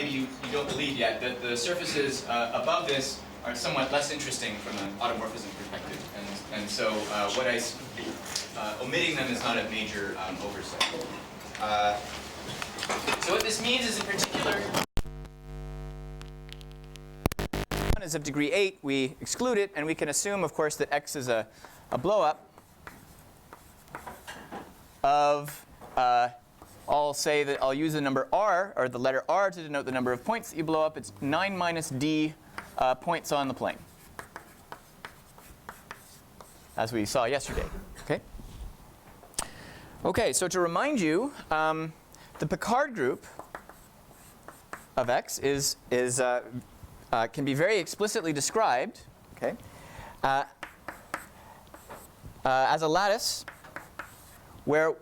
maybe you don't believe yet, that the surfaces above this are somewhat less interesting from an automorphism perspective. And so omitting them is not a major oversight. So what this means is, in particular, is of degree 8, we exclude it, and we can assume, of course, that x is a blow-up of, I'll use the number r, or the letter r, to denote the number of points that you blow up. It's 9 minus d points on the plane, as we saw yesterday. Okay, so to remind you, the Picard group of x can be very explicitly described, as a lattice where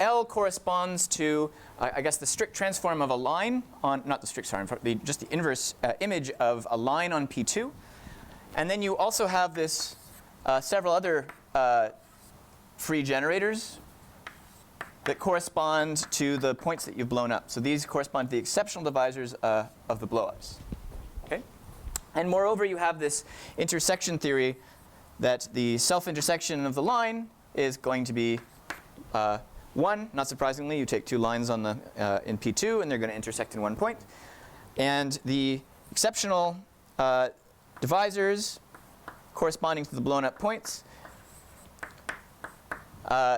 L corresponds to, I guess, the strict transform of a line on, not the strict, sorry, just the inverse image of a line on P2. And then you also have this several other free generators that correspond to the points that you've blown up. So these correspond to the exceptional divisors of the blowups. And moreover, you have this intersection theory that the self-intersection of the line is going to be 1. Not surprisingly, you take two lines on the in P2, and they're going to intersect in one point. And the exceptional divisors corresponding to the blown up points,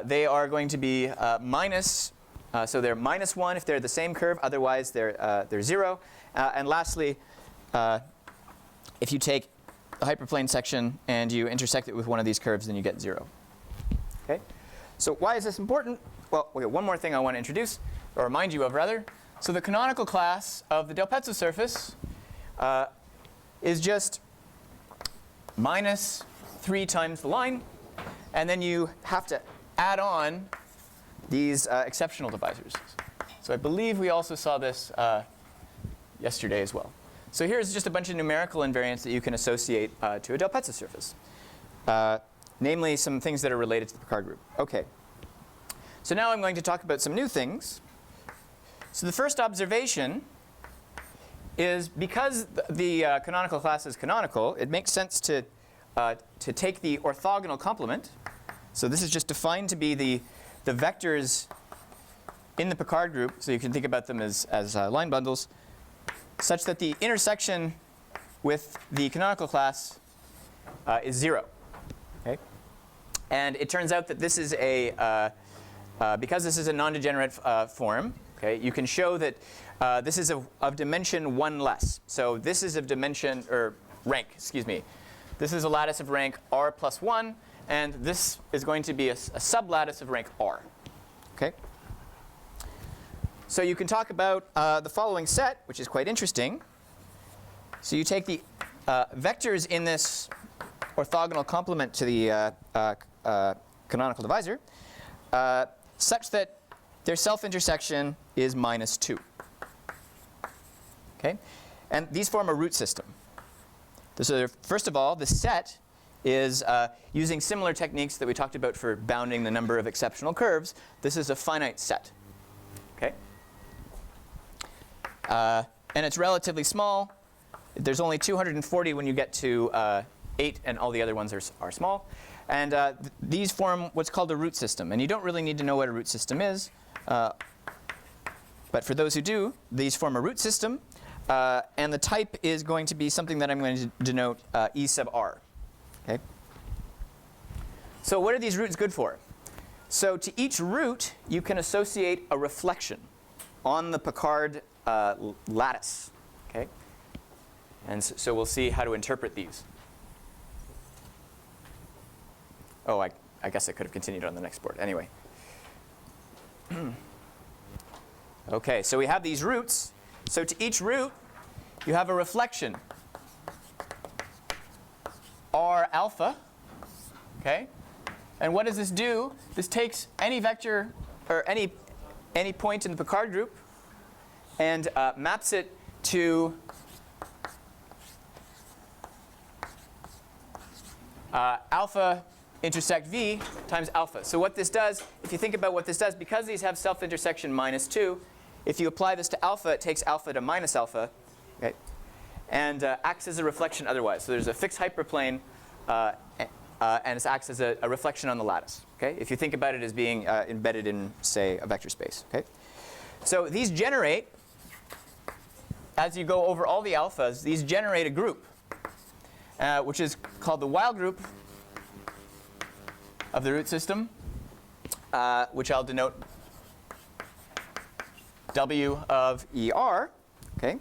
they are going to be minus. So they're minus 1 if they're the same curve. Otherwise, they're 0. And lastly, if you take the hyperplane section and you intersect it with one of these curves, then you get 0. So why is this important? Well, one more thing I want to introduce, or remind you of, rather. So the canonical class of the Del Pezzo surface is just minus 3 times the line. And then you have to add on these exceptional divisors. So I believe we also saw this yesterday as well. So here's just a bunch of numerical invariants that you can associate to a Del Pezzo surface, namely some things that are related to the Picard group. Okay. So now I'm going to talk about some new things. So the first observation is, because the canonical class is canonical, it makes sense to take the orthogonal complement. So this is just defined to be the vectors in the Picard group. So you can think about them as line bundles, such that the intersection with the canonical class is 0. And it turns out that this is because this is a non-degenerate form, you can show that this is of dimension 1 less. So this is of dimension, or rank, excuse me. This is a lattice of rank r plus 1, and this is going to be a sublattice of rank r. So you can talk about the following set, which is quite interesting. So you take the vectors in this orthogonal complement to the canonical divisor, such that their self-intersection is minus 2. And these form a root system. So first of all, the set is using similar techniques that we talked about for bounding the number of exceptional curves. This is a finite set. And it's relatively small. There's only 240 when you get to 8, and all the other ones are small. And these form what's called a root system. And you don't really need to know what a root system is. But for those who do, these form a root system. And the type is going to be something that I'm going to denote E sub r. So what are these roots good for? So to each root, you can associate a reflection on the Picard lattice. And so we'll see how to interpret these. Oh, I guess I could have continued on the next board. Anyway. Okay, so we have these roots. So to each root, you have a reflection, r alpha. And what does this do? This takes any vector, or any point in the Picard group, and maps it to alpha intersect v times alpha. So what this does, if you think about what this does, because these have self-intersection minus 2, if you apply this to alpha, it takes alpha to minus alpha, okay, and acts as a reflection otherwise. So there's a fixed hyperplane, and it acts as a reflection on the lattice. Okay, if you think about it as being embedded in, say, a vector space. Okay, so these generate, as you go over all the alphas, these generate a group, which is called the Weil group of the root system, which I'll denote W of ER. Okay,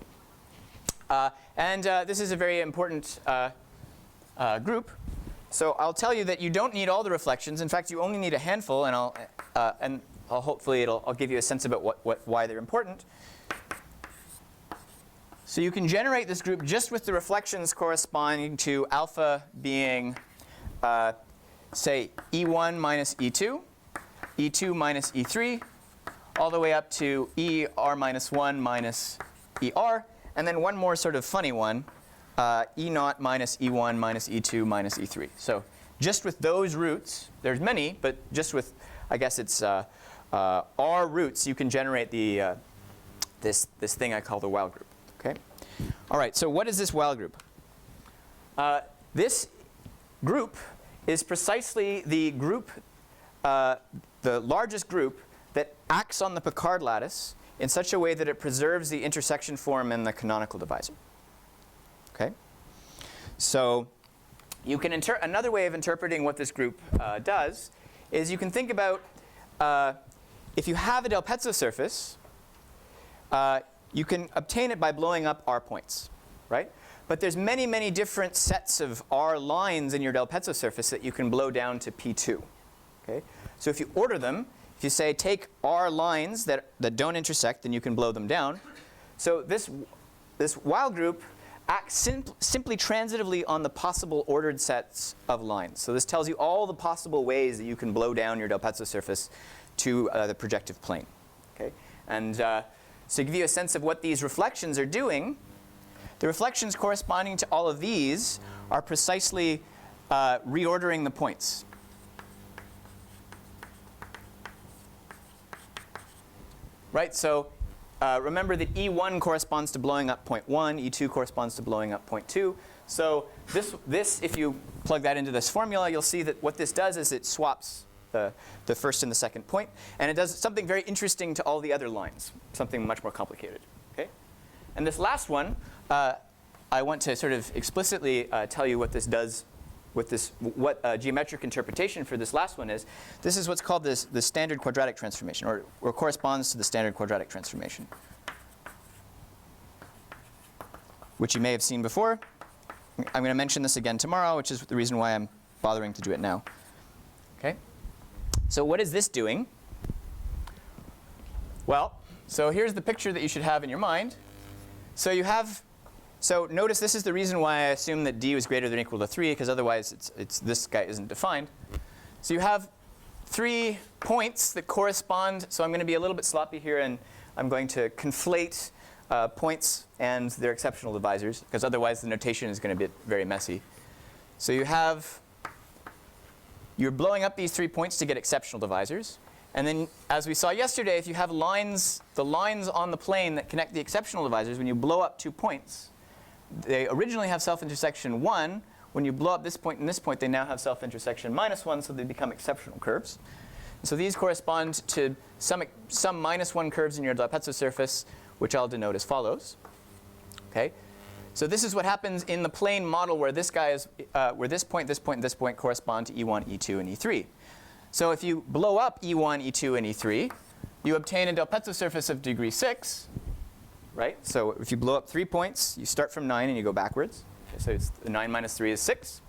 and this is a very important group. So I'll tell you that you don't need all the reflections. In fact, you only need a handful, and I'll hopefully I'll give you a sense about why they're important. So you can generate this group just with the reflections corresponding to alpha being, say, E1 minus E2, E2 minus E3, all the way up to ER minus 1 minus ER, and then one more sort of funny one, E0 minus E1 minus E2 minus E3. So just with those roots, there's many, but just with, I guess it's R roots, you can generate the this thing I call the Weil group. Okay. All right. So what is this Weil group? This group is precisely the group, the largest group that acts on the Picard lattice in such a way that it preserves the intersection form and the canonical divisor. Okay. So you can another way of interpreting what this group does is you can think about if you have a Del Pezzo surface, you can obtain it by blowing up R points, right? But there's many, many different sets of R lines in your Del Pezzo surface that you can blow down to P2. Okay? So if you order them, if you say take R lines that don't intersect, then you can blow them down. So this Weil group acts simply transitively on the possible ordered sets of lines. So this tells you all the possible ways that you can blow down your Del Pezzo surface to the projective plane. Okay? And so to give you a sense of what these reflections are doing, the reflections corresponding to all of these are precisely reordering the points. Right? So remember that E1 corresponds to blowing up point 1, E2 corresponds to blowing up point 2. So this, if you plug that into this formula, you'll see that what this does is it swaps the first and the second point, and it does something very interesting to all the other lines, something much more complicated. Okay? And this last one, I want to sort of explicitly tell you what this does, what geometric interpretation for this last one is. This is what's called the standard quadratic transformation, or corresponds to the standard quadratic transformation, which you may have seen before. I'm going to mention this again tomorrow, which is the reason why I'm bothering to do it now. Okay? So what is this doing? Well, so here's the picture that you should have in your mind. So you have, so notice this is the reason why I assume that D was greater than or equal to 3, because otherwise this guy isn't defined. So you have 3 points that correspond. So I'm going to be a little bit sloppy here, and I'm going to conflate points and their exceptional divisors, because otherwise the notation is going to be very messy. So you're blowing up these 3 points to get exceptional divisors. And then, as we saw yesterday, if you have lines, the lines on the plane that connect the exceptional divisors, when you blow up 2 points, they originally have self-intersection 1. When you blow up this point and this point, they now have self-intersection -1, so they become exceptional curves. So these correspond to some -1 curves in your Del Pezzo surface, which I'll denote as follows. Okay? So this is what happens in the plane model where this guy is, where this point, this point, and this point correspond to E1, E2, and E3. So if you blow up E1, E2, and E3, you obtain a Del Pezzo surface of degree 6, right? So if you blow up 3 points, you start from 9 and you go backwards. Okay, so it's 9 minus 3 is 6.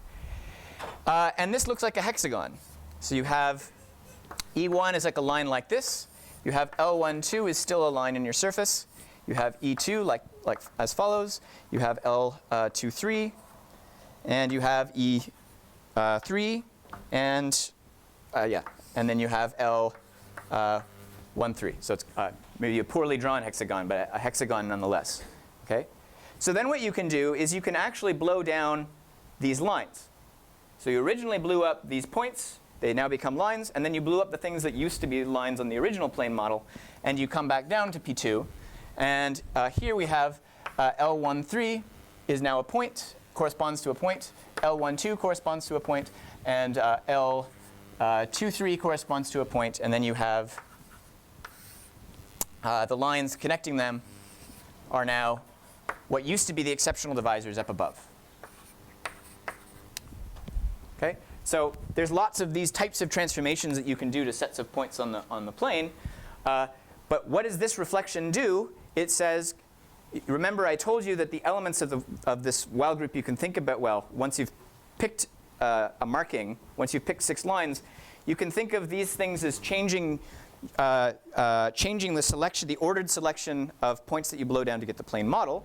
And this looks like a hexagon. So you have E1 is like a line like this. You have L12 is still a line in your surface. You have E2 like as follows. You have L23, and you have E3, and and then you have L13. So it's maybe a poorly drawn hexagon, but a hexagon nonetheless. Okay. So then what you can do is you can actually blow down these lines. So you originally blew up these points. They now become lines, and then you blew up the things that used to be lines on the original plane model, and you come back down to P2. And here we have L13 is now a point, corresponds to a point. L12 corresponds to a point, and L23 corresponds to a point, and then you have the lines connecting them are now what used to be the exceptional divisors up above. Okay? So there's lots of these types of transformations that you can do to sets of points on the plane. But what does this reflection do? It says, remember I told you that the elements of this while group you can think about, well, once you've picked a marking, once you've picked 6 lines, you can think of these things as changing the selection, the ordered selection of points that you blow down to get the plane model.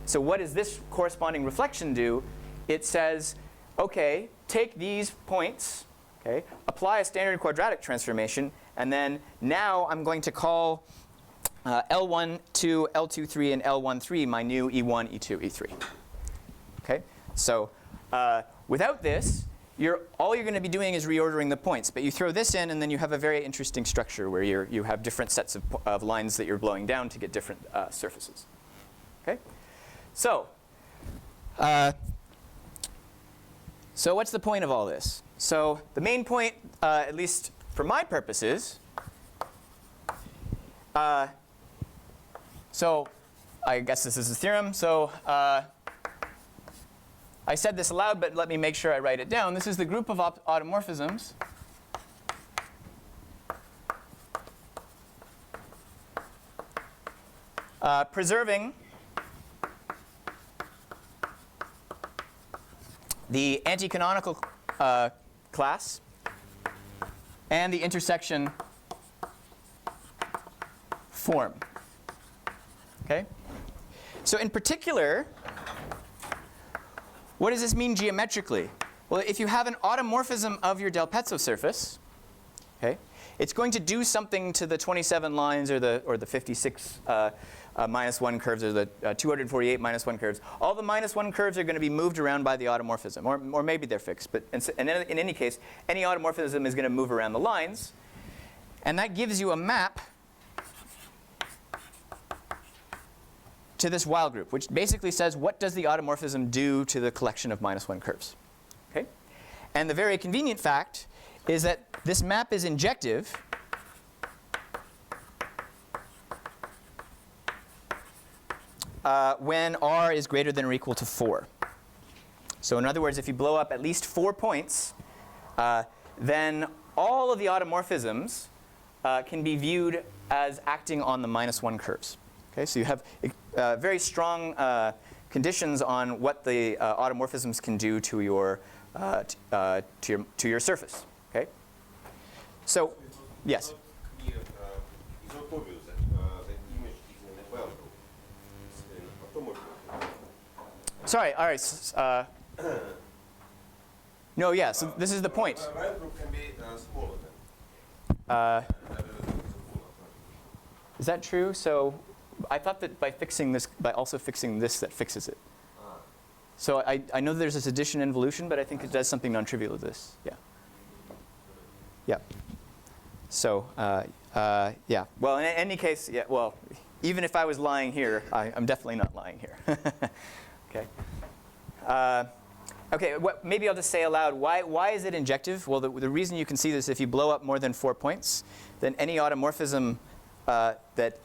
So what does this corresponding reflection do? It says, OK, take these points, okay, apply a standard quadratic transformation, and then now I'm going to call L1, 2, L2, 3, and L1, 3 my new E1, E2, E3. Okay? So without this, all you're going to be doing is reordering the points. But you throw this in, and then you have a very interesting structure where you have different sets of lines that you're blowing down to get different surfaces. Okay? So what's the point of all this? So the main point, at least for my purposes, so I guess this is a theorem. So I said this aloud, but let me make sure I write it down. This is the group of automorphisms preserving the anti-canonical class and the intersection form. Okay? So in particular, what does this mean geometrically? Well, if you have an automorphism of your Del Pezzo surface, okay, it's going to do something to the 27 lines or the 56 minus 1 curves or the 248 minus 1 curves. All the minus 1 curves are going to be moved around by the automorphism, or maybe they're fixed. But in any case, any automorphism is going to move around the lines. And that gives you a map to this while group, which basically says what does the automorphism do to the collection of minus 1 curves. Okay? And the very convenient fact is that this map is injective when r is greater than or equal to 4. So in other words, if you blow up at least 4 points, then all of the automorphisms can be viewed as acting on the minus 1 curves. Okay, so you have very strong conditions on what the automorphisms can do to your surface. Okay. So, yes. It's not obvious that the image is in a well group. It's an automorphism. Sorry. All right. No. Yeah. So this is the point. Well group can be smaller than. Is that true? So I thought that by also fixing this, that fixes it. So I know there's this addition involution, but I think it does something non-trivial to this. Yeah. Yeah. So yeah. Well, in any case, yeah. Well, even if I was lying here, I'm definitely not lying here. Okay. Okay. Maybe I'll just say aloud. Why is it injective? Well, the reason you can see this, if you blow up more than 4 points, then any automorphism that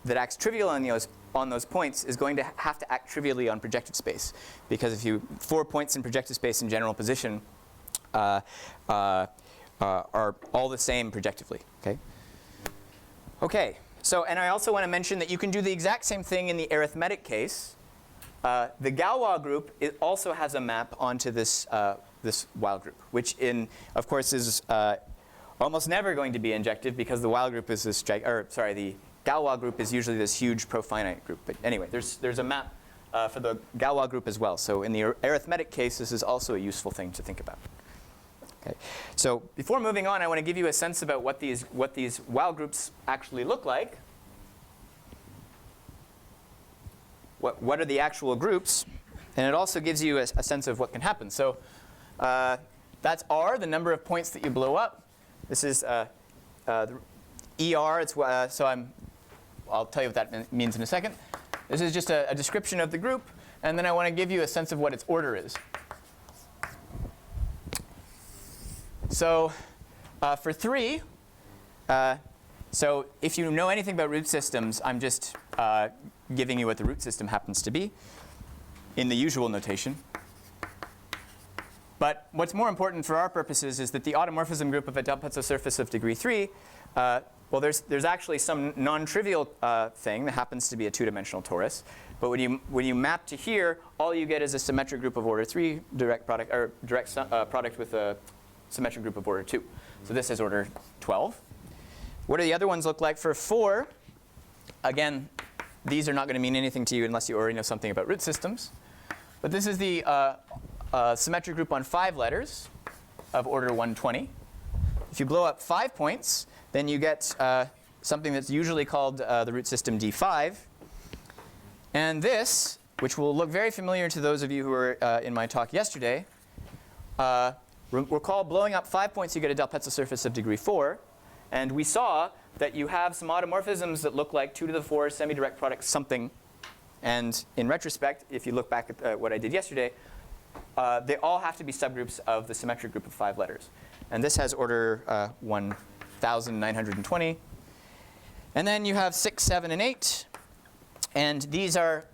acts trivial on those points is going to have to act trivially on projective space, because if 4 points in projective space in general position are all the same projectively. Okay. Okay. So, and I also want to mention that you can do the exact same thing in the arithmetic case. The Galois group also has a map onto this while group, which of course is almost never going to be injective, because the while group is the Galois group is usually this huge profinite group. But anyway, there's a map for the Galois group as well. So in the arithmetic case, this is also a useful thing to think about. Okay. So before moving on, I want to give you a sense about what these while groups actually look like. What are the actual groups? And it also gives you a sense of what can happen. So That's R, the number of points that you blow up. This is the ER. It's, I'll tell you what that means in a second. This is just a description of the group, and then I want to give you a sense of what its order is. So for 3, so if you know anything about root systems, I'm just giving you what the root system happens to be in the usual notation. But what's more important for our purposes is that the automorphism group of a Del-Pezzo surface of degree 3, well, there's actually some non-trivial thing that happens to be a two-dimensional torus. But when you map to here, all you get is a symmetric group of order 3 direct product, or direct product with a symmetric group of order 2. So this is order 12. What do the other ones look like for 4? Again, these are not going to mean anything to you unless you already know something about root systems. But this is the symmetric group on 5 letters of order 120. If you blow up 5 points, then you get something that's usually called the root system D5. And this, which will look very familiar to those of you who were in my talk yesterday, recall blowing up 5 points, you get a Del-Pezzo surface of degree 4. And we saw that you have some automorphisms that look like 2 to the 4 semi-direct product something. And in retrospect, if you look back at what I did yesterday, they all have to be subgroups of the symmetric group of 5 letters. And this has order 1920. And then you have 6, 7, and 8. And these are,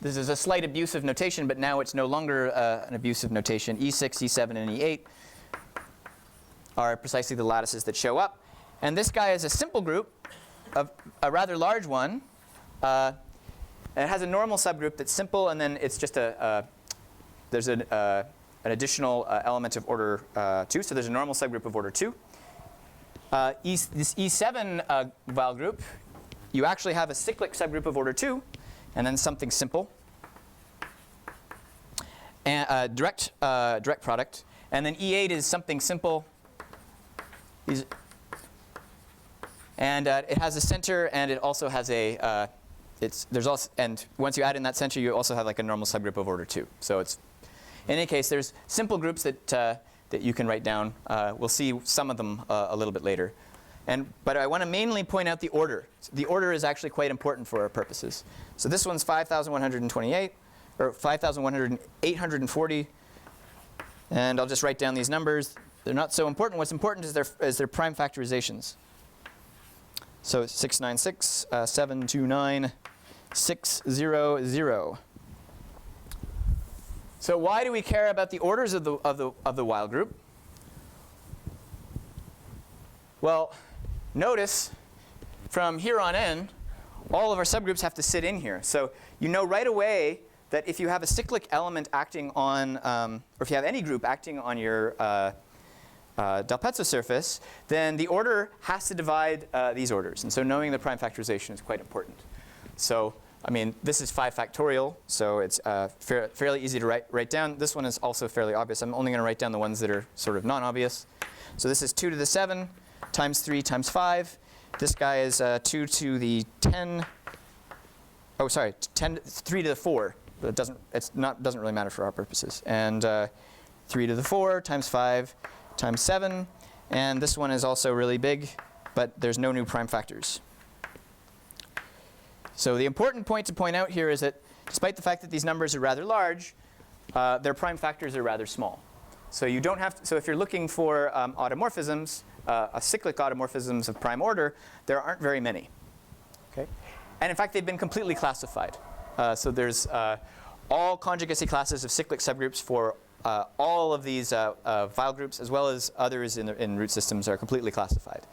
this is a slight abusive notation, but now it's no longer an abusive notation. E6, E7, and E8 are precisely the lattices that show up. And this guy is a simple group, of a rather large one. And it has a normal subgroup that's simple, and then it's just there's an additional element of order 2. So there's a normal subgroup of order 2. This E7 Weil group, you actually have a cyclic subgroup of order 2, and then something simple, and direct product. And then E8 is something simple. And it has a center, and it also has a there's also, and once you add in that center, you also have like a normal subgroup of order 2. So it's, in any case, there's simple groups that that you can write down. We'll see some of them a little bit later. But I want to mainly point out the order. The order is actually quite important for our purposes. So this one's 5,128, or 5,840. And I'll just write down these numbers. They're not so important. What's important is their prime factorizations. So 696, 729, 600. So why do we care about the orders of the Weil group? Well, notice from here on in, all of our subgroups have to sit in here. So you know right away that if you have a cyclic element acting on, or if you have any group acting on your Del-Pezzo surface, then the order has to divide these orders. And so knowing the prime factorization is quite important. So, I mean, this is 5 factorial, so it's fairly easy to write down. This one is also fairly obvious. I'm only going to write down the ones that are sort of non-obvious. So this is 2 to the 7 times 3 times 5. This guy is 2 to the 10. Oh, sorry, 3 to the 4. But it doesn't really matter for our purposes. And 3 to the 4 times 5 times 7. And this one is also really big, but there's no new prime factors. So the important point to point out here is that despite the fact that these numbers are rather large, their prime factors are rather small. So you don't have to, so if you're looking for automorphisms, cyclic automorphisms of prime order, there aren't very many. Okay? And in fact, they've been completely classified. So there's all conjugacy classes of cyclic subgroups for all of these Weil groups, as well as others in root systems, are completely classified.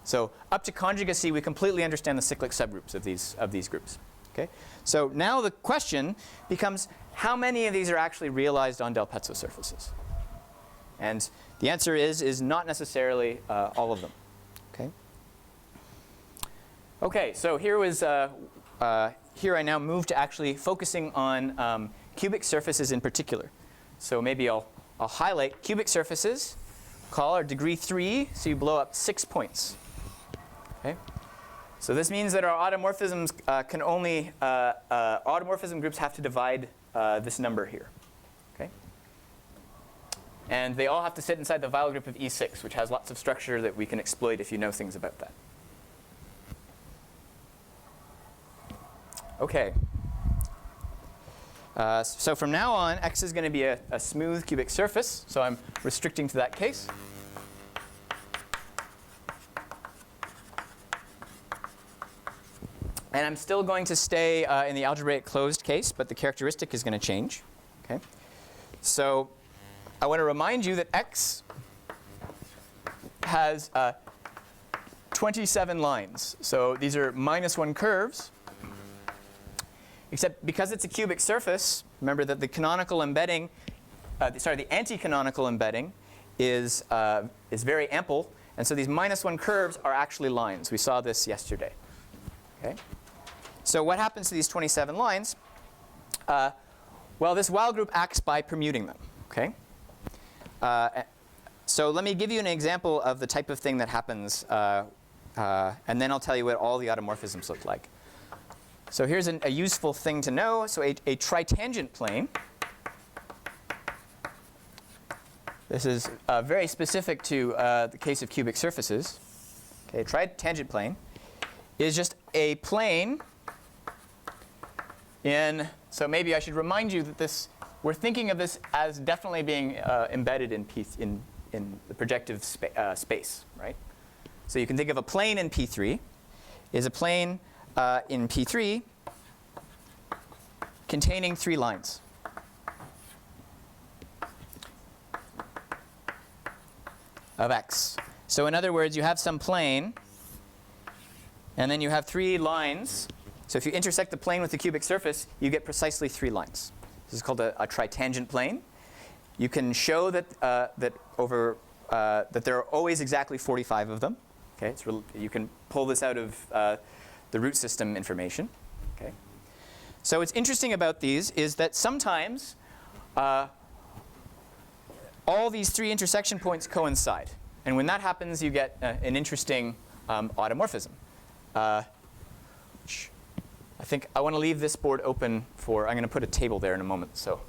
So up to conjugacy, we completely understand the cyclic subgroups of these groups. Okay? So now the question becomes, how many of these are actually realized on Del-Pezzo surfaces? And the answer is not necessarily all of them. Okay? Okay, so here I now move to actually focusing on cubic surfaces in particular. So maybe I'll highlight cubic surfaces, call our degree 3, so you blow up 6 points. Okay? So this means that our automorphisms can only, automorphism groups have to divide this number here. Okay? And they all have to sit inside the Weil group of E6, which has lots of structure that we can exploit if you know things about that. OK. So from now on, X is going to be a smooth cubic surface. So I'm restricting to that case. And I'm still going to stay in the algebraic closed case, but the characteristic is going to change. Okay. So I want to remind you that X has 27 lines. So these are -1 curves. Except because it's a cubic surface, remember that the canonical embedding, the anti-canonical embedding is very ample. And so these -1 curves are actually lines. We saw this yesterday. Okay. So what happens to these 27 lines? Well, this Weil group acts by permuting them. Okay. So let me give you an example of the type of thing that happens, and then I'll tell you what all the automorphisms look like. So here's a useful thing to know. So a tritangent plane. This is very specific to the case of cubic surfaces. Okay, a tritangent plane is just a plane in. So maybe I should remind you that we're thinking of this as definitely being embedded in the projective space, right? So you can think of a plane in P3 is a plane in P3 containing 3 lines. Of X. So in other words, you have some plane, and then you have 3 lines. So if you intersect the plane with the cubic surface, you get precisely 3 lines. This is called a tritangent plane. You can show that that there are always exactly 45 of them. Okay, you can pull this out of the root system information. Okay. So what's interesting about these is that sometimes all these 3 intersection points coincide. And when that happens, you get an interesting automorphism. I think I want to leave this board open for, I'm going to put a table there in a moment. So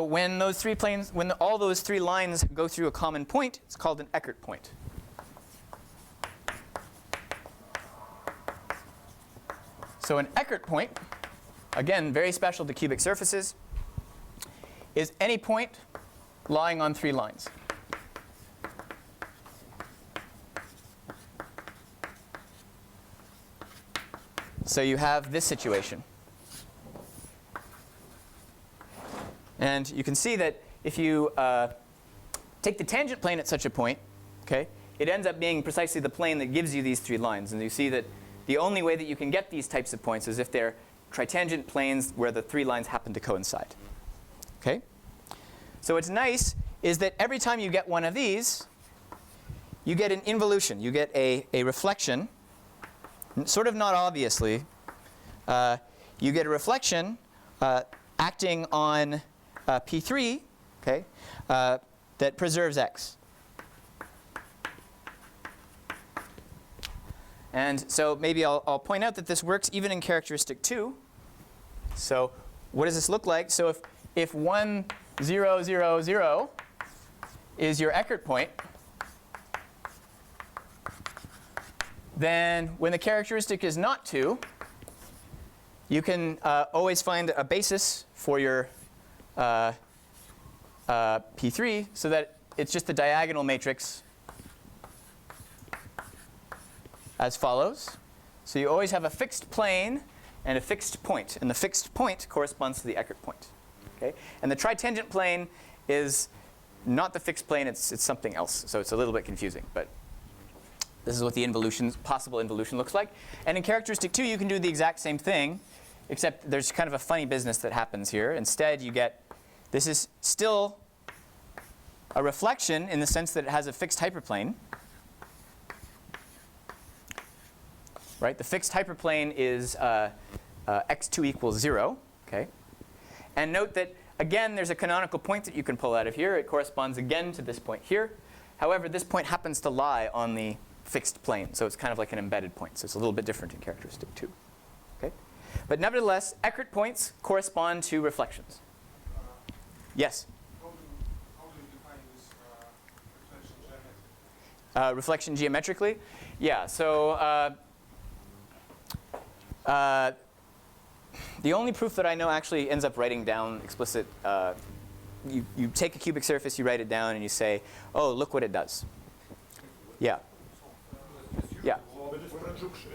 when those 3 planes, when all those 3 lines go through a common point, it's called an Eckert point. So an Eckert point, again, very special to cubic surfaces, is any point lying on 3 lines. So you have this situation. And you can see that if you take the tangent plane at such a point, okay, it ends up being precisely the plane that gives you these 3 lines. And you see that the only way that you can get these types of points is if they're tritangent planes where the 3 lines happen to coincide. Okay? So what's nice is that every time you get one of these, you get an involution. You get a reflection, sort of not obviously. You get a reflection acting on P3, okay, that preserves X. And so maybe I'll point out that this works even in characteristic 2. So what does this look like? So if 1, 0, 0, 0 is your Eckert point, then when the characteristic is not 2, you can always find a basis for your P3 so that it's just a diagonal matrix as follows. So you always have a fixed plane and a fixed point. And the fixed point corresponds to the Eckert point. Okay? And the tritangent plane is not the fixed plane. It's something else. So it's a little bit confusing. But this is what the possible involution looks like. And in characteristic 2, you can do the exact same thing, except there's kind of a funny business that happens here. Instead, you get, this is still a reflection in the sense that it has a fixed hyperplane. Right? The fixed hyperplane is x2 equals 0. Okay? And note that, again, there's a canonical point that you can pull out of here. It corresponds again to this point here. However, this point happens to lie on the fixed plane. So it's kind of like an embedded point. So it's a little bit different in characteristic 2. Okay? But nevertheless, Eckert points correspond to reflections. Yes? How do you define this reflection geometrically? Reflection geometrically? Yeah, so the only proof that I know actually ends up writing down explicit, you take a cubic surface, you write it down, and you say, oh, look what it does. Yeah. Yeah. But it's projection.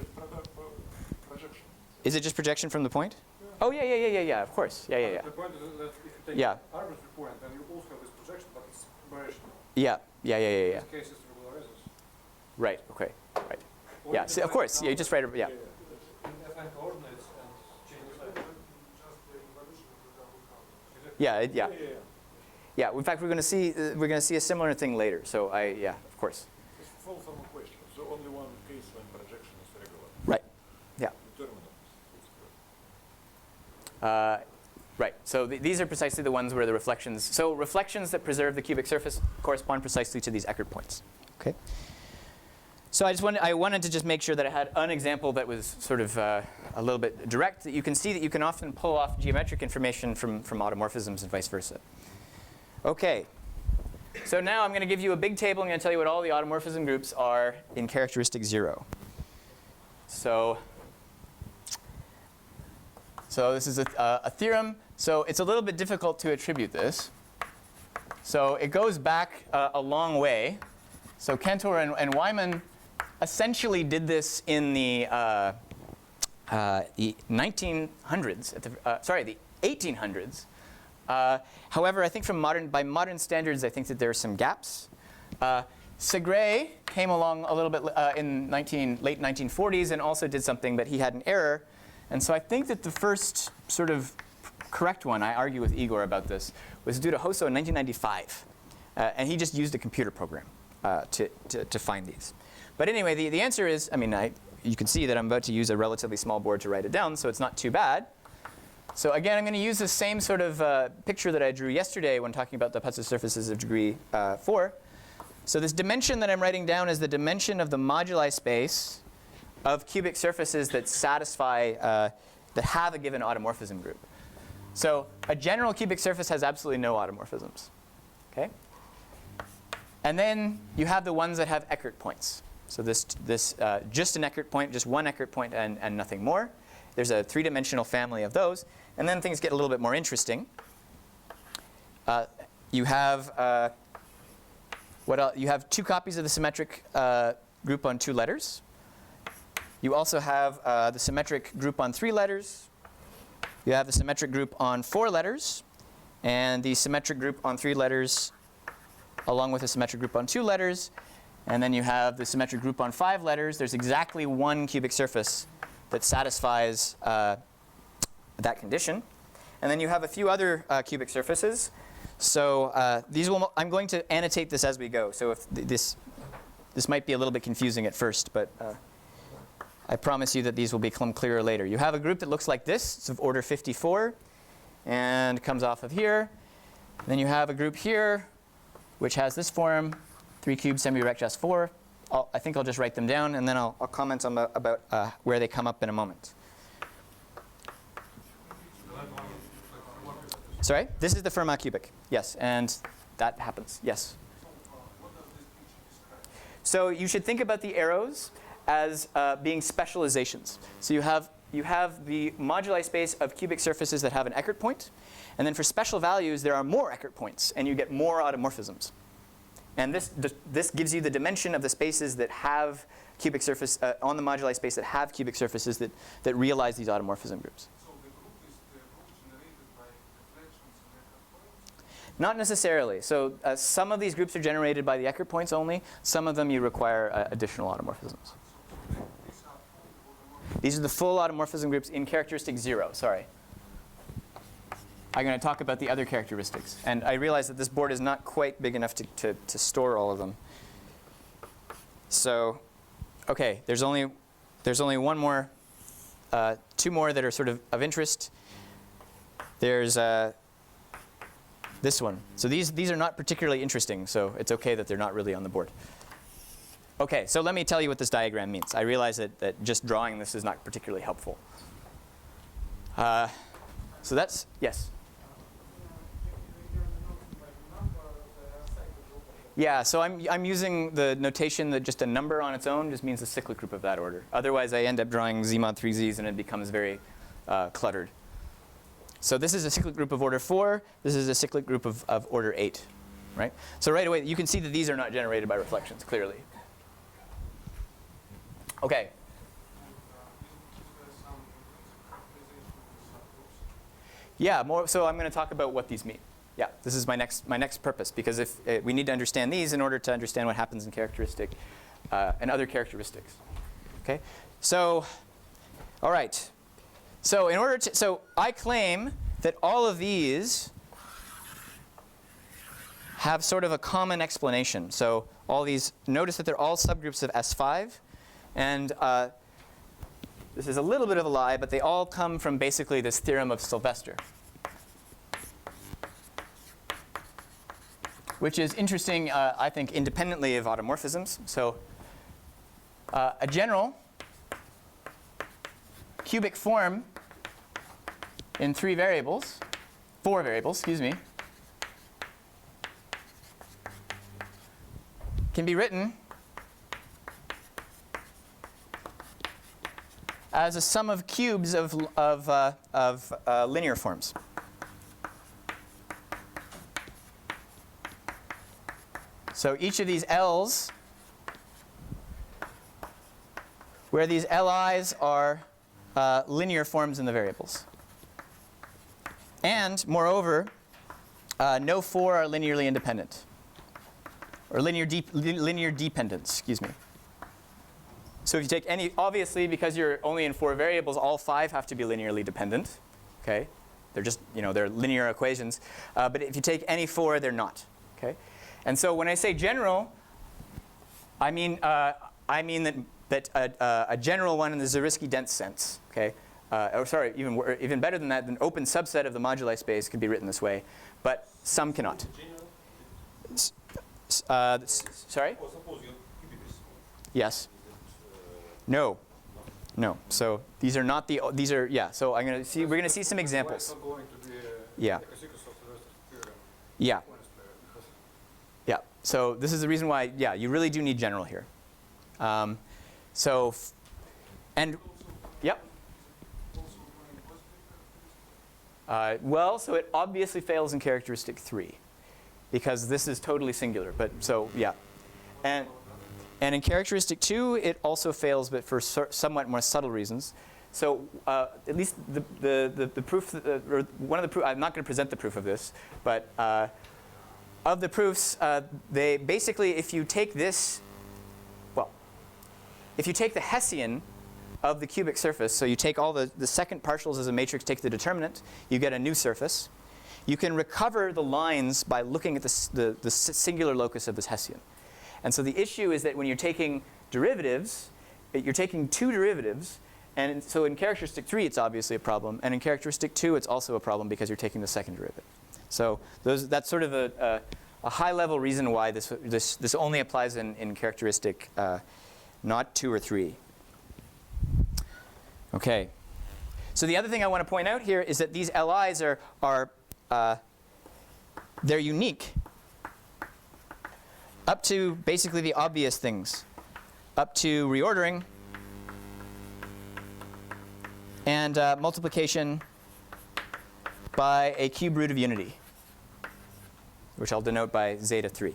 Is it just projection from the point? Oh, yeah, of course. Yeah. The point is that if you take Yeah. an arbitrary point, then you also have this projection, but it's variational. Yeah. In this case, it's regularizes. Right, okay, right. Or Yeah, you see, of define course, yeah, you just write it, yeah. in affine coordinates and change the sign. Just the evolution of the double color. Yeah. Yeah, in fact, we're going to see a similar thing later. So yeah, of course. It's a full formal question. So only one case when projection is regular. Right. Yeah. Determinant is correct. Right. So these are precisely the ones where the reflections. So reflections that preserve the cubic surface correspond precisely to these Eckert points. Okay. So I wanted to just make sure that I had an example that was sort of a little bit direct. That you can see that you can often pull off geometric information from automorphisms and vice versa. Okay. So now I'm going to give you a big table. I'm going to tell you what all the automorphism groups are in characteristic 0. So this is a theorem. So it's a little bit difficult to attribute this. So it goes back a long way. So Cantor and Wyman essentially did this in the 1900s. The 1800s. However, I think by modern standards, I think that there are some gaps. Segre came along a little bit in late 1940s and also did something, but he had an error. And so I think that the first sort of correct one, I argue with Igor about this, was due to Hosso in 1995. And he just used a computer program to find these. But anyway, the answer is, you can see that I'm about to use a relatively small board to write it down, so it's not too bad. So again, I'm going to use the same sort of picture that I drew yesterday when talking about the Putzer surfaces of degree 4. So this dimension that I'm writing down is the dimension of the moduli space of cubic surfaces that satisfy, that have a given automorphism group. So a general cubic surface has absolutely no automorphisms. Okay? And then you have the ones that have Eckert points. So this just an Eckert point, just one Eckert point and nothing more. There's a 3-dimensional family of those. And then things get a little bit more interesting. You have you have 2 copies of the symmetric group on 2 letters. You also have the symmetric group on 3 letters. You have the symmetric group on 4 letters, and the symmetric group on 3 letters, along with the symmetric group on 2 letters. And then you have the symmetric group on 5 letters. There's exactly one cubic surface that satisfies that condition. And then you have a few other cubic surfaces. So I'm going to annotate this as we go. So if this might be a little bit confusing at first, but I promise you that these will become clearer later. You have a group that looks like this. It's of order 54 and comes off of here. Then you have a group here which has this form, 3 cubed semi-rect just 4. I think I'll just write them down, and then I'll comment on about where they come up in a moment. Sorry? This is the Fermat cubic. Yes, and that happens. Yes? So you should think about the arrows as being specializations. So you have the moduli space of cubic surfaces that have an Eckert point. And then for special values, there are more Eckert points, and you get more automorphisms. And this gives you the dimension of the spaces that have cubic surface, on the moduli space that have cubic surfaces that realize these automorphism groups. So the group is the group generated by reflections and Eckert points? Not necessarily. So some of these groups are generated by the Eckert points only. Some of them you require additional automorphisms. These are the full automorphism groups in characteristic 0. Sorry. I'm going to talk about the other characteristics. And I realize that this board is not quite big enough to store all of them. So, OK, there's only one more, 2 more that are sort of interest. There's this one. So these are not particularly interesting, so it's OK that they're not really on the board. OK, so let me tell you what this diagram means. I realize that just drawing this is not particularly helpful. So that's, yes? Yeah, so I'm using the notation that just a number on its own just means a cyclic group of that order. Otherwise, I end up drawing Z mod 3Zs, and it becomes very cluttered. So this is a cyclic group of order 4. This is a cyclic group of order 8. Right? So right away, you can see that these are not generated by reflections, clearly. OK. Yeah, more. So I'm going to talk about what these mean. Yeah, this is my next purpose, because if we need to understand these in order to understand what happens in characteristic and other characteristics. Okay. So, all right. So in order to, so I claim that all of these have sort of a common explanation. So all these, notice that they're all subgroups of S5, and this is a little bit of a lie, but they all come from basically this theorem of Sylvester, which is interesting, I think, independently of automorphisms. So a general cubic form in 4 variables, excuse me, can be written as a sum of cubes of linear forms. So each of these L's, where these Li's are linear forms in the variables. And moreover, no 4 are linearly independent, or linear dependence, excuse me. So if you take any, obviously, because you're only in 4 variables, all 5 have to be linearly dependent. Okay, they're just, they're linear equations. But if you take any 4, they're not. Okay, and so when I say general, I mean that a general one in the Zariski dense sense. Okay, or sorry, even better than that, an open subset of the moduli space could be written this way, but some cannot. Sorry? Yes. No. No. So these are not the. These are, yeah. So I'm going to see. We're going to see some examples. Yeah. Yeah. Yeah. So this is the reason why. Yeah, you really do need general here. And yep. Well, so it obviously fails in characteristic 3, because this is totally singular. But so yeah, and in characteristic 2, it also fails, but for somewhat more subtle reasons. So at least the proof, or one of the proofs, I'm not going to present the proof of this, but of the proofs, they basically, if you take this, well, if you take the Hessian of the cubic surface, so you take all the second partials as a matrix, take the determinant, you get a new surface. You can recover the lines by looking at the singular locus of this Hessian. And so the issue is that when you're taking derivatives, you're taking 2 derivatives. And so in characteristic 3, it's obviously a problem. And in characteristic 2, it's also a problem because you're taking the second derivative. So that's sort of a high-level reason why this only applies in characteristic not 2 or 3. OK. So the other thing I want to point out here is that these LIs they're unique up to basically the obvious things, up to reordering and multiplication by a cube root of unity, which I'll denote by zeta 3.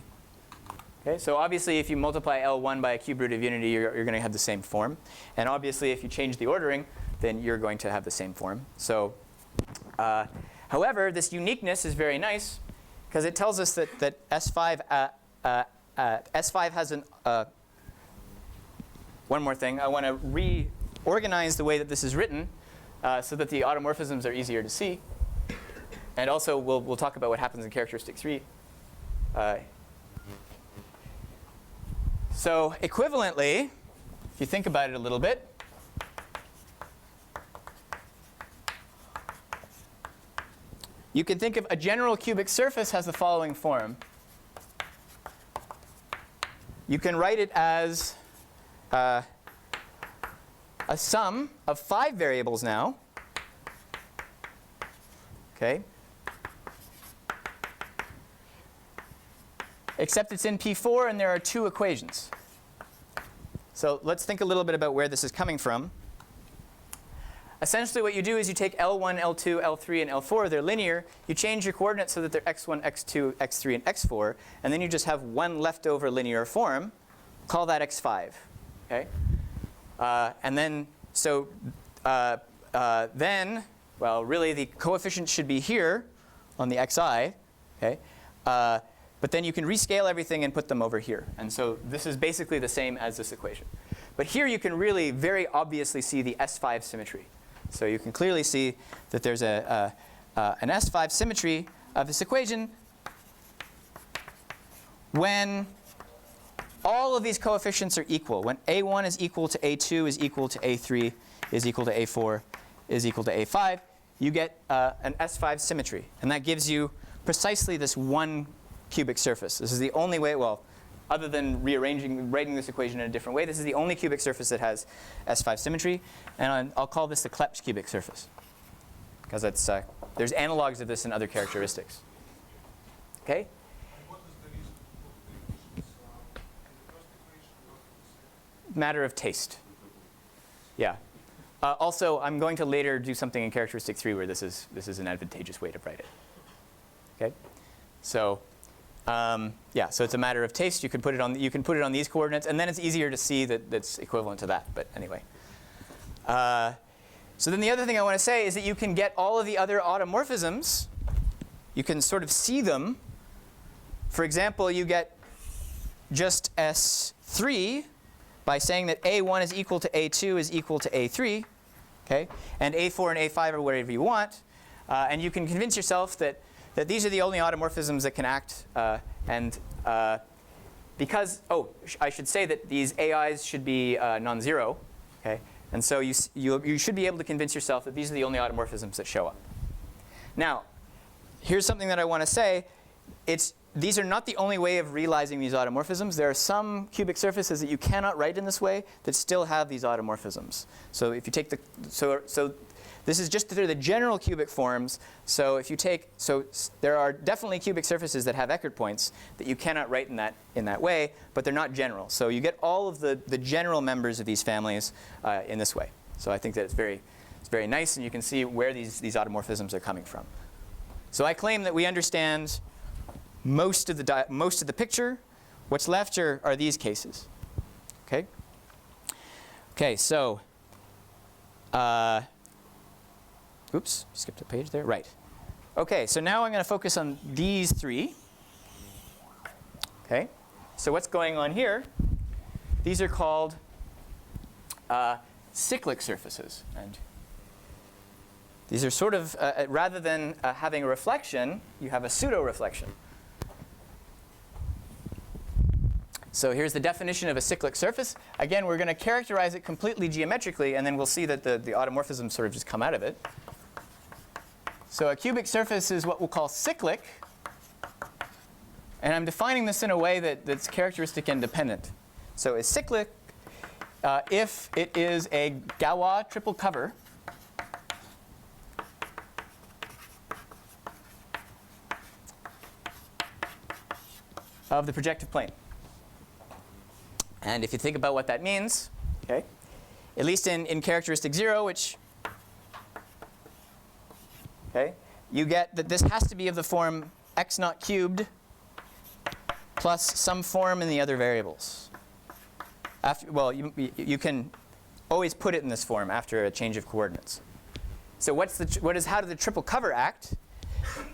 Okay, so obviously if you multiply L1 by a cube root of unity, you're going to have the same form. And obviously if you change the ordering, then you're going to have the same form. So, however, this uniqueness is very nice because it tells us that S5 has one more thing. I want to reorganize the way that this is written so that the automorphisms are easier to see. And also, we'll talk about what happens in characteristic 3. So equivalently, if you think about it a little bit, you can think of a general cubic surface has the following form. You can write it as a sum of 5 variables now Okay? Except it's in P4 and there are two equations. So let's think a little bit about where this is coming from. Essentially what you do is you take L1, L2, L3, and L4, they're linear. You change your coordinates so that they're x1, x2, x3, and x4, and then you just have one leftover linear form. Call that x5. Okay? And then, so then, well, really the coefficient should be here on the xi. Okay? But then you can rescale everything and put them over here. And so this is basically the same as this equation. But here you can really very obviously see the S5 symmetry. So you can clearly see that there's an S5 symmetry of this equation when all of these coefficients are equal. When A1 is equal to A2 is equal to A3 is equal to A4 is equal to A5, you get an S5 symmetry. And that gives you precisely this one cubic surface. This is the only way, well, other than writing this equation in a different way, this is the only cubic surface that has S5 symmetry. And I'll call this the Klepp's cubic surface, because there's analogs of this in other characteristics. Okay? And what is the reason for the equations? In the first equation, what is the second? Matter of taste. Yeah. Also, I'm going to later do something in characteristic 3 where this is an advantageous way to write it. Okay? So yeah, so it's a matter of taste. You can put it on these coordinates, and then it's easier to see that that's equivalent to that. But anyway. So then the other thing I want to say is that you can get all of the other automorphisms. You can sort of see them. For example, you get just S3 by saying that A1 is equal to A2 is equal to A3. Okay? And A4 and A5 are whatever you want. And you can convince yourself that these are the only automorphisms that can act. Because, I should say that these AIs should be non-zero. Okay? And so you should be able to convince yourself that these are the only automorphisms that show up. Now, here's something that I want to say. These are not the only way of realizing these automorphisms. There are some cubic surfaces that you cannot write in this way that still have these automorphisms. So if you take so this is just through the general cubic forms. So if you there are definitely cubic surfaces that have Eckert points that you cannot write in that way, but they're not general. So you get all of the general members of these families in this way. So I think that it's very nice, and you can see where these automorphisms are coming from. So I claim that we understand most of the picture. What's left are these cases. Okay. Okay. So. Oops, skipped a page there. Right. Okay, so now I'm going to focus on these three. Okay, so what's going on here? These are called cyclic surfaces. And these are sort of, rather than having a reflection, you have a pseudo-reflection. So here's the definition of a cyclic surface. Again, we're going to characterize it completely geometrically, and then we'll see that the automorphisms sort of just come out of it. So a cubic surface is what we'll call cyclic. And I'm defining this in a way that's characteristic independent. So it's cyclic if it is a Galois triple cover of the projective plane. And if you think about what that means, okay, at least in characteristic 0, which okay, you get that this has to be of the form x naught cubed plus some form in the other variables. Well, you can always put it in this form after a change of coordinates. So how does the triple cover act?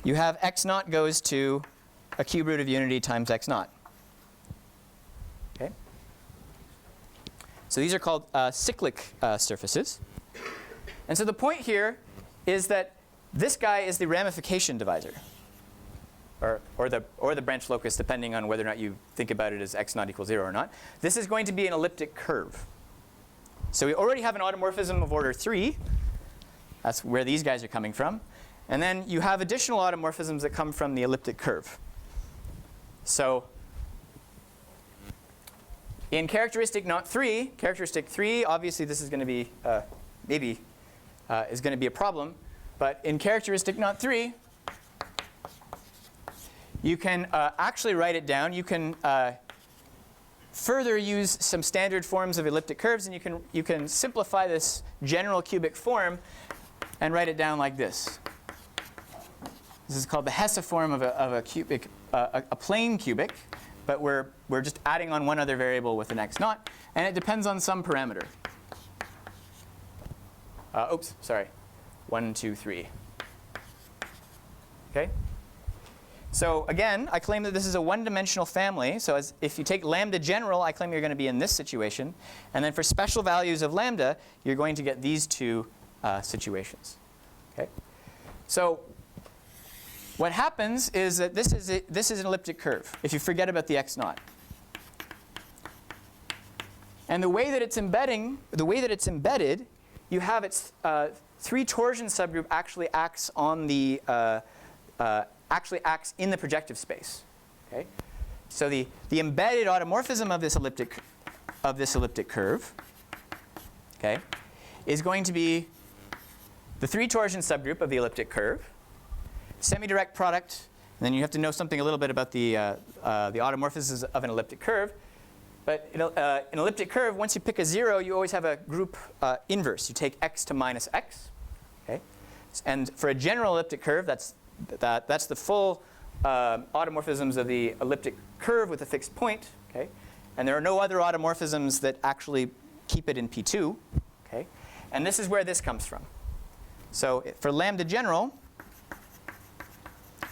You have x naught goes to a cube root of unity times x naught. Okay. So these are called cyclic surfaces. And so the point here is that this guy is the ramification divisor, or the branch locus, depending on whether or not you think about it as x not equals 0 or not. This is going to be an elliptic curve. So we already have an automorphism of order 3. That's where these guys are coming from. And then you have additional automorphisms that come from the elliptic curve. So in characteristic 3, obviously this is going to be is going to be a problem. But in characteristic knot 3, you can actually write it down. You can further use some standard forms of elliptic curves, and you can simplify this general cubic form and write it down like this. This is called the Hesse form of a cubic, a plane cubic, but we're just adding on one other variable with an x naught, and it depends on some parameter. Oops, sorry. 1, 2, 3. Okay? So again, I claim that this is a one-dimensional family. So if you take lambda general, I claim you're going to be in this situation. And then for special values of lambda, you're going to get these two situations. Okay? So what happens is that this is an elliptic curve, if you forget about the x naught. And the way that it's embedded, you have its 3 torsion subgroup actually acts on the actually acts in the projective space. Okay? So the embedded automorphism of this elliptic curve, okay, is going to be the 3 torsion subgroup of the elliptic curve, semi-direct product, and then you have to know something a little bit about the automorphisms of an elliptic curve. But in an elliptic curve, once you pick a 0, you always have a group inverse. You take x to minus x. Okay? And for a general elliptic curve, that's the full automorphisms of the elliptic curve with a fixed point. Okay? And there are no other automorphisms that actually keep it in P2. Okay? And this is where this comes from. So for lambda general,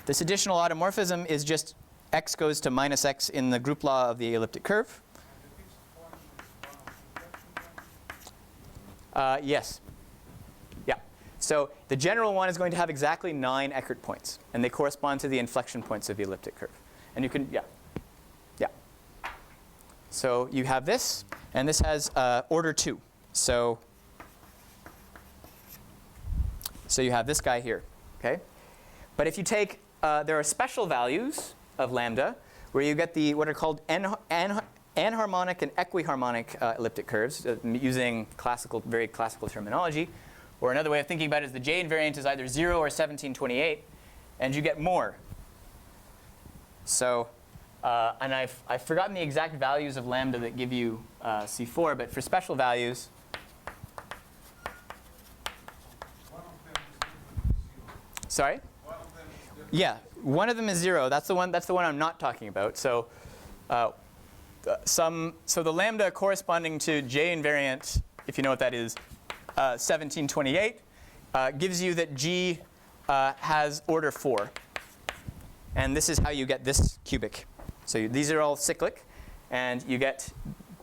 this additional automorphism is just x goes to minus x in the group law of the elliptic curve. Yes. Yeah. So the general one is going to have exactly 9 Eckert points, and they correspond to the inflection points of the elliptic curve. And you can, yeah. So you have this, and this has order 2. So you have this guy here. Okay. But if you take, there are special values of lambda where you get what are called anharmonic and equiharmonic elliptic curves using very classical terminology. Or another way of thinking about it is the J invariant is either 0 or 1728, and you get more. So, and I've forgotten the exact values of lambda that give you C4, but for special values, sorry? Yeah, one of them is 0. That's the one I'm not talking about. So so the lambda corresponding to J invariant, if you know what that is, 1728, gives you that G has order 4. And this is how you get this cubic. So these are all cyclic. And you get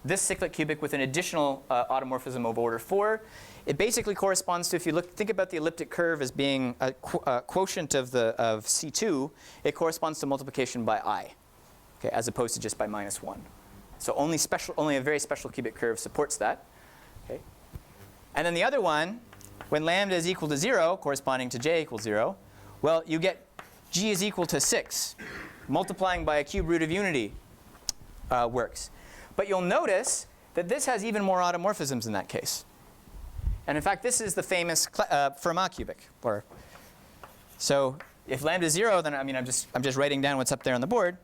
this cyclic cubic with an additional automorphism of order 4. It basically corresponds to, if you think about the elliptic curve as being a quotient of C2, it corresponds to multiplication by I, okay, as opposed to just by minus 1. So only a very special cubic curve supports that. Okay. And then the other one, when lambda is equal to 0, corresponding to J equals 0, well, you get G is equal to 6. Multiplying by a cube root of unity works. But you'll notice that this has even more automorphisms in that case. And in fact, this is the famous Fermat cubic. So if lambda is 0, then I'm just writing down what's up there on the board.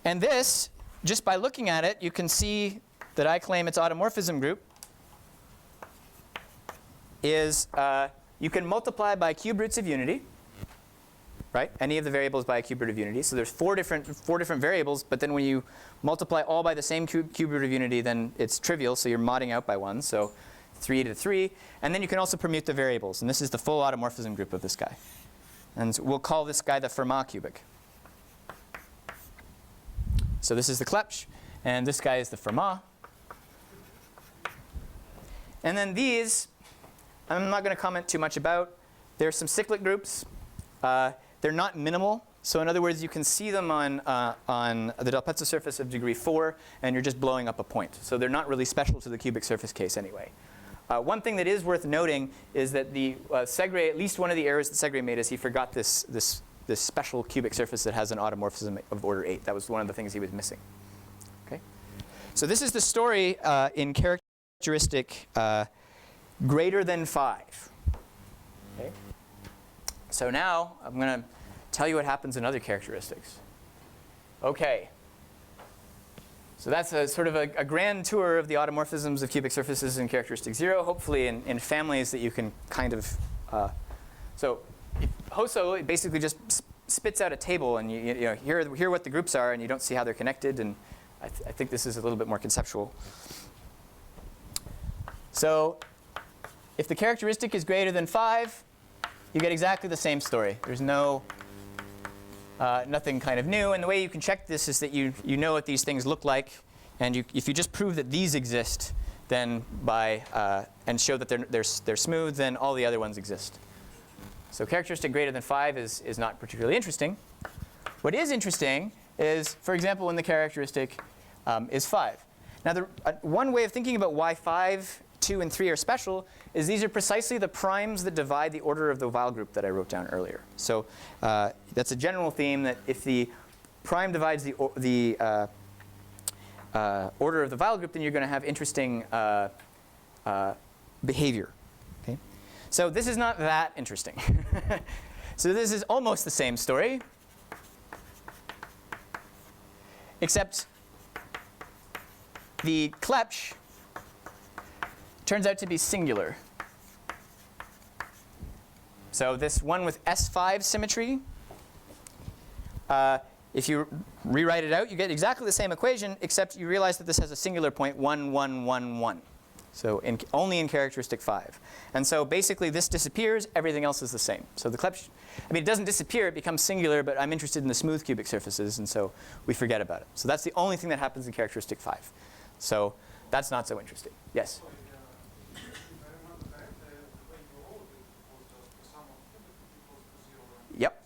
And this, just by looking at it, you can see that I claim its automorphism group is you can multiply by cube roots of unity, right? Any of the variables by a cube root of unity. So there's four different variables, but then when you multiply all by the same cube root of unity, then it's trivial, so you're modding out by 1. So 3 to 3. And then you can also permute the variables. And this is the full automorphism group of this guy. And we'll call this guy the Fermat cubic. So this is the Clepsch, and this guy is the Fermat. And then these, I'm not going to comment too much about. There's some cyclic groups. They're not minimal. So in other words, you can see them on the Del Pezzo surface of degree 4, and you're just blowing up a point. So they're not really special to the cubic surface case anyway. One thing that is worth noting is that the Segre, at least one of the errors that Segre made is he forgot this special cubic surface that has an automorphism of order 8. That was one of the things he was missing. Okay? So this is the story in character. characteristic greater than 5. Okay. So now I'm going to tell you what happens in other characteristics. Okay. So that's a sort of a grand tour of the automorphisms of cubic surfaces in characteristic 0, hopefully in families that you can kind of. So HOSO basically just spits out a table, and you know, hear what the groups are, and you don't see how they're connected. And I think this is a little bit more conceptual. So if the characteristic is greater than 5, you get exactly the same story. There's nothing kind of new. And the way you can check this is that you know what these things look like. And if you just prove that these exist, then and show that they're smooth, then all the other ones exist. So characteristic greater than 5 is not particularly interesting. What is interesting is, for example, when the characteristic is 5. Now, one way of thinking about why 5, 2, and 3 are special is these are precisely the primes that divide the order of the Weil group that I wrote down earlier. So that's a general theme, that if the prime divides the order of the Weil group, then you're going to have interesting behavior. Okay? So this is not that interesting. So this is almost the same story, except the Klepsch turns out to be singular. So this one with S5 symmetry, if you rewrite it out, you get exactly the same equation, except you realize that this has a singular point, 1, 1, 1, 1. So only in characteristic 5. And so basically this disappears, everything else is the same. So the Klepsch, I mean, it doesn't disappear, it becomes singular, but I'm interested in the smooth cubic surfaces, and so we forget about it. So that's the only thing that happens in characteristic 5. So that's not so interesting. Yes? If I remember correctly, the way you wrote it was just the sum of cubic equals to 0 and Yep.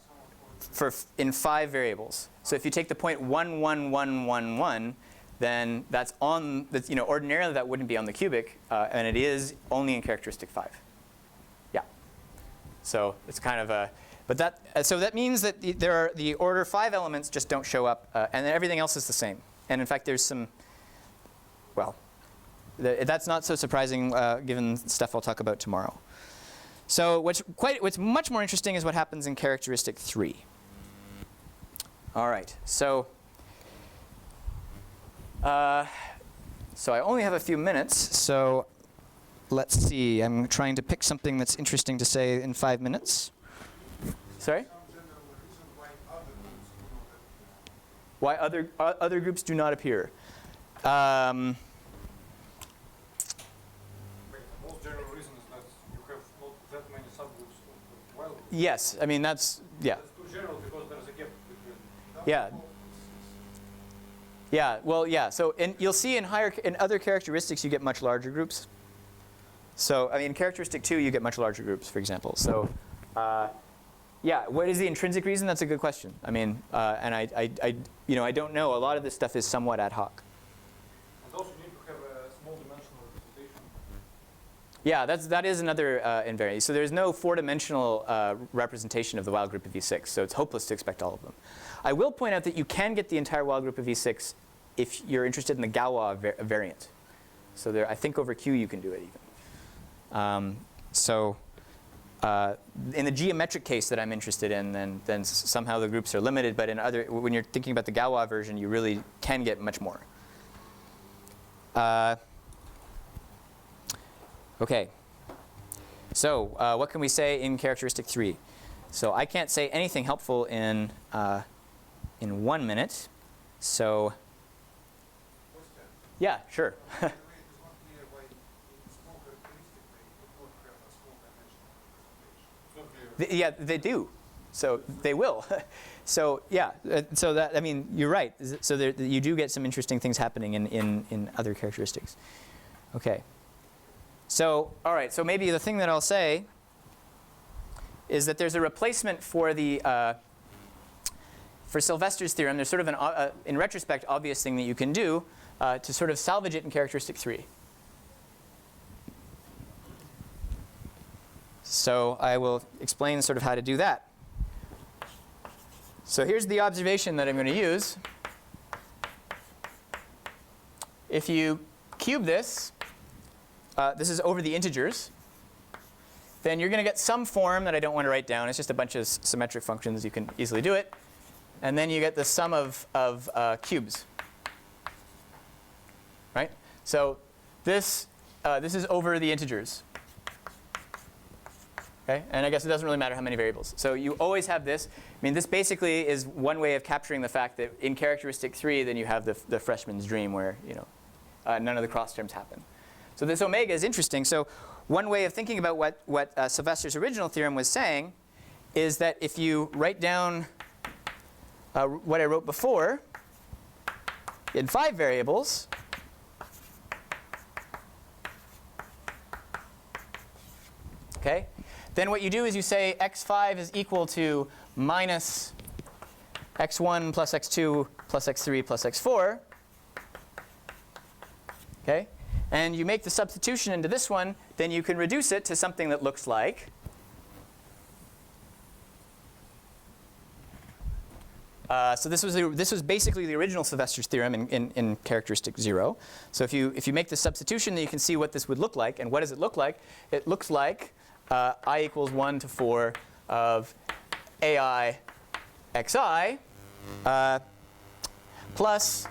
sum of In 5 variables. So if you take the point 1, 1, 1, 1, 1, then that's on, you know, ordinarily that wouldn't be on the cubic, and it is only in characteristic 5. Yeah. So it's kind of a, but that, so that means that the order 5 elements just don't show up, and then everything else is the same. And in fact, there's some, well, that's not so surprising given stuff I'll talk about tomorrow. So what's much more interesting is what happens in characteristic 3. All right, so I only have a few minutes, so let's see. I'm trying to pick something that's interesting to say in 5 minutes. Sorry? some general reason why other groups do not appear. Why other groups do not appear? Most general reason is that you have not that many subgroups of Weil group. Yes, I mean that's, yeah. That's too general because there's a gap between. Yeah. Yeah, well, yeah. So you'll see in other characteristics you get much larger groups. So I mean, in characteristic 2 you get much larger groups, for example. So yeah, what is the intrinsic reason? That's a good question. I mean, and I don't know. A lot of this stuff is somewhat ad hoc. And also you need to have a small dimensional representation. Yeah, that is another invariant. So there's no 4-dimensional representation of the Weil group of V6, so it's hopeless to expect all of them. I will point out that you can get the entire Weil group of V6 if you're interested in the Galois variant. So there, I think over Q you can do it even. In the geometric case that I'm interested in, then somehow the groups are limited. But when you're thinking about the Galois version, you really can get much more. Okay. So what can we say in characteristic 3? So I can't say anything helpful in 1 minute. So Question. yeah, sure. By the way, it is not clear why in small characteristic they do not have a small dimensional representation. Yeah, they do. So they will. So yeah, so that, I mean, you're right. So you do get some interesting things happening in other characteristics. Okay. So all right. So maybe the thing that I'll say is that there's a replacement for the for Sylvester's theorem. There's sort of an in retrospect obvious thing that you can do to sort of salvage it in characteristic 3. So I will explain sort of how to do that. So here's the observation that I'm going to use. If you cube this, this is over the integers, then you're going to get some form that I don't want to write down. It's just a bunch of symmetric functions. You can easily do it. And then you get the sum of cubes. Right? So this is over the integers. Okay? And I guess it doesn't really matter how many variables. So you always have this. I mean, this basically is one way of capturing the fact that in characteristic 3, then you have the freshman's dream where none of the cross terms happen. So this omega is interesting. So one way of thinking about what Sylvester's original theorem was saying is that if you write down what I wrote before in 5 variables, okay, then what you do is you say x5 is equal to minus x1 plus x2 plus x3 plus x4. Okay? And you make the substitution into this one, then you can reduce it to something that looks like so this was basically the original Sylvester's theorem in characteristic 0. So if you make the substitution, then you can see what this would look like. And what does it look like? It looks like I equals 1 to 4 of ai xi plus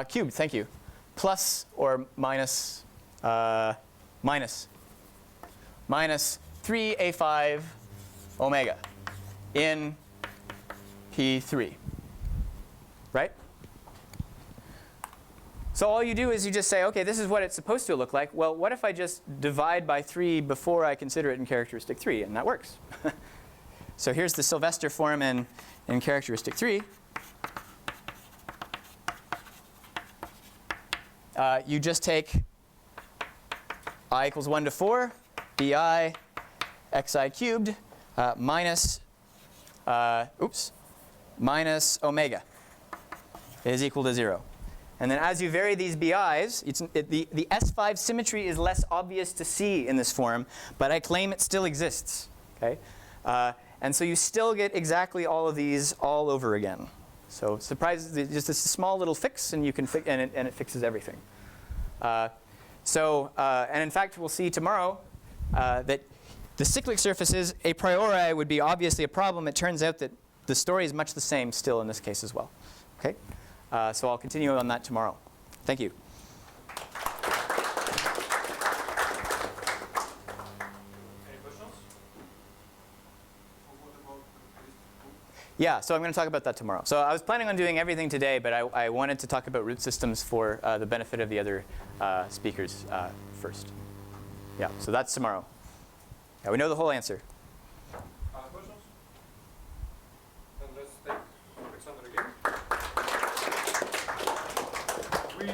cubed, thank you, plus or minus 3a5 omega in P3, right? So all you do is you just say, OK, this is what it's supposed to look like. Well, what if I just divide by 3 before I consider it in characteristic 3? And that works. So here's the Sylvester form in characteristic 3. You just take I equals 1 to 4, bi xi cubed minus omega is equal to 0. And then as you vary these bi's, the S5 symmetry is less obvious to see in this form, but I claim it still exists. Okay? And so you still get exactly all of these all over again. So surprise, just this small little fix, and you can and it fixes everything. And in fact, we'll see tomorrow that the cyclic surfaces a priori would be obviously a problem. It turns out that the story is much the same still in this case as well. Okay? So I'll continue on that tomorrow. Thank you. Any questions? What about Yeah, so I'm going to talch about that tomorrow. So I was planning on doing everything today, but I wanted to talk about root systems for the benefit of the other speakers first. Yeah, so that's tomorrow. Yeah, we know the whole answer. Questions? Then let's take Alexander again. We